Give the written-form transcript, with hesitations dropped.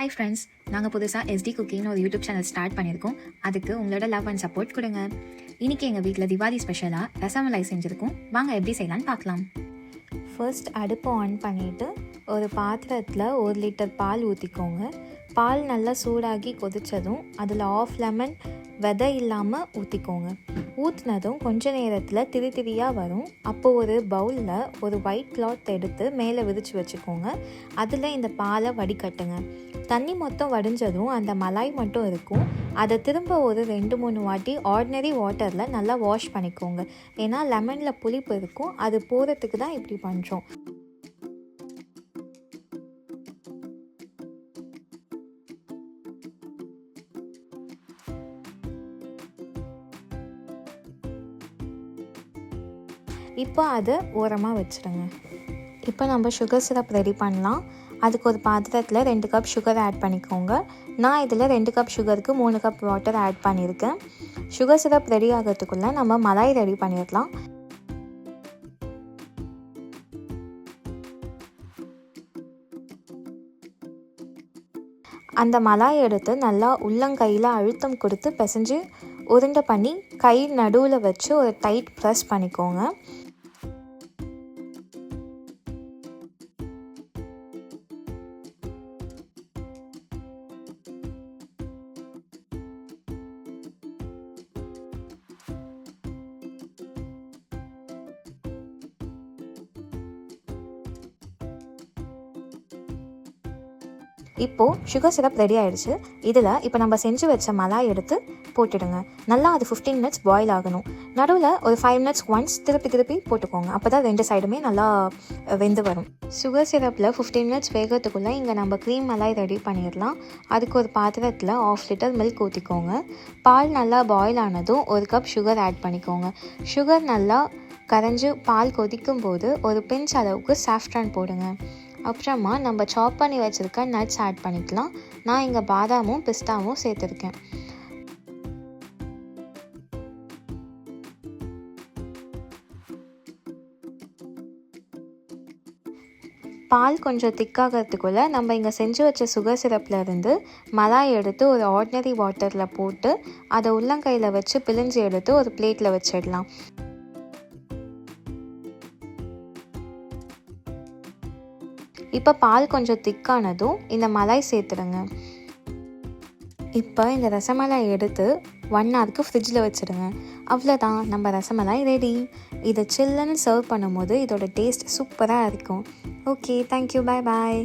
Hi friends, நாங்கள் புதுசாக SD குக்கிங்னு ஒரு யூடியூப் சேனல் ஸ்டார்ட் பண்ணியிருக்கோம். அதுக்கு உங்களோட லவ் அண்ட் சப்போர்ட் கொடுங்க. இன்றைக்கி எங்கள் வீட்டில் திவாலி ஸ்பெஷலாக ரசமலை செஞ்சுருக்கோம். வாங்க எப்படி செய்யலான்னு பார்க்கலாம். ஃபர்ஸ்ட் அடுப்பு ஆன் பண்ணிவிட்டு ஒரு பாத்திரத்தில் 1 லிட்டர் பால் ஊற்றிக்கோங்க. பால் நல்லா சூடாகி கொதித்ததும் அதில் 1/2 லெமன் விதை இல்லாமல் ஊற்றிக்கோங்க. ஊற்றினதும் கொஞ்ச நேரத்தில் திரியாக வரும். அப்போது ஒரு பவுலில் ஒரு ஒயிட் கிளாத் எடுத்து மேலே விரித்து வச்சுக்கோங்க. அதில் இந்த பாலை வடிகட்டுங்க. தண்ணி மொத்தம் வடிஞ்சதும் அந்த மலாய் மட்டும் இருக்கும். அதை திரும்ப ஒரு 2-3 வாட்டி ஆர்டினரி வாட்டரில் நல்லா வாஷ் பண்ணிக்கோங்க. ஏன்னா லெமனில் புளிப்பு இருக்கும், அது போகிறதுக்கு தான் இப்படி பண்ணுறோம். இப்போ அதை ஓரமாக வச்சுருங்க. இப்போ நம்ம சுகர் சிரப் ரெடி பண்ணலாம். அதுக்கு ஒரு பாத்திரத்தில் 2 கப் சுகர் ஆட் பண்ணிக்கோங்க. நான் இதில் 2 கப் சுகருக்கு 3 கப் வாட்டர் ஆட் பண்ணியிருக்கேன். சுகர் சிரப் ரெடி ஆகிறதுக்குள்ளே நம்ம மலாய் ரெடி பண்ணிடலாம். அந்த மலாய் எடுத்து நல்லா உள்ளங்கையில் அழுத்தம் கொடுத்து பிசைஞ்சு உருண்டை பண்ணி கை நடுவில் வச்சு ஒரு டைட் ப்ரெஸ் பண்ணிக்கோங்க. இப்போது சுகர் சிரப் ரெடி ஆகிடுச்சு. இதில் இப்போ நம்ம செஞ்சு வச்ச மலாய் எடுத்து போட்டுடுங்க. நல்லா அது 15 மினிட்ஸ் பாயில் ஆகணும். நடுவில் ஒரு 5 மினிட்ஸ் ஒன்ஸ் திருப்பி போட்டுக்கோங்க. அப்போ தான் 2 சைடுமே நல்லா வெந்து வரும். சுகர் சிரப்பில் 15 மினிட்ஸ் வேகிறதுக்குள்ளே இங்கே நம்ம க்ரீம் மலாய் ரெடி பண்ணிடலாம். அதுக்கு ஒரு பாத்திரத்தில் 1/2 லிட்டர் மில்க் ஊற்றிக்கோங்க. பால் நல்லா பாயில் ஆனதும் 1 கப் சுகர் ஆட் பண்ணிக்கோங்க. சுகர் நல்லா கரைஞ்சி பால் கொதிக்கும் போது ஒரு பிஞ்ச் அளவுக்கு சாஃப்ரான் போடுங்க. அப்புறமா நம்ம சாப் பண்ணி வச்சுருக்க நட்ஸ் ஆட் பண்ணிக்கலாம். நான் இங்கே பாதாமும் பிஸ்தாவும் சேர்த்துருக்கேன். பால் கொஞ்சம் திக்காகிறதுக்குள்ளே நம்ம இங்கே செஞ்சு வச்ச சுகர் சிரப்பில் இருந்து மலாய் எடுத்து ஒரு ஆர்டினரி வாட்டரில் போட்டு அதை உள்ளங்கையில் வச்சு பிழிஞ்சு எடுத்து ஒரு பிளேட்டில் வச்சிடலாம். இப்போ பால் கொஞ்சம் திக்கானதும் இந்த மலாய் சேர்த்துடுங்க. இப்போ இந்த ரசமலாய் எடுத்து 1 ஹவருக்கு ஃப்ரிட்ஜில் வச்சுடுங்க. அவ்வளோதான், நம்ம ரசமலாய் ரெடி. இதை சில்லுன்னு சர்வ் பண்ணும்போது இதோட டேஸ்ட் சூப்பராக இருக்கும். ஓகே, தேங்க்யூ, பாய்.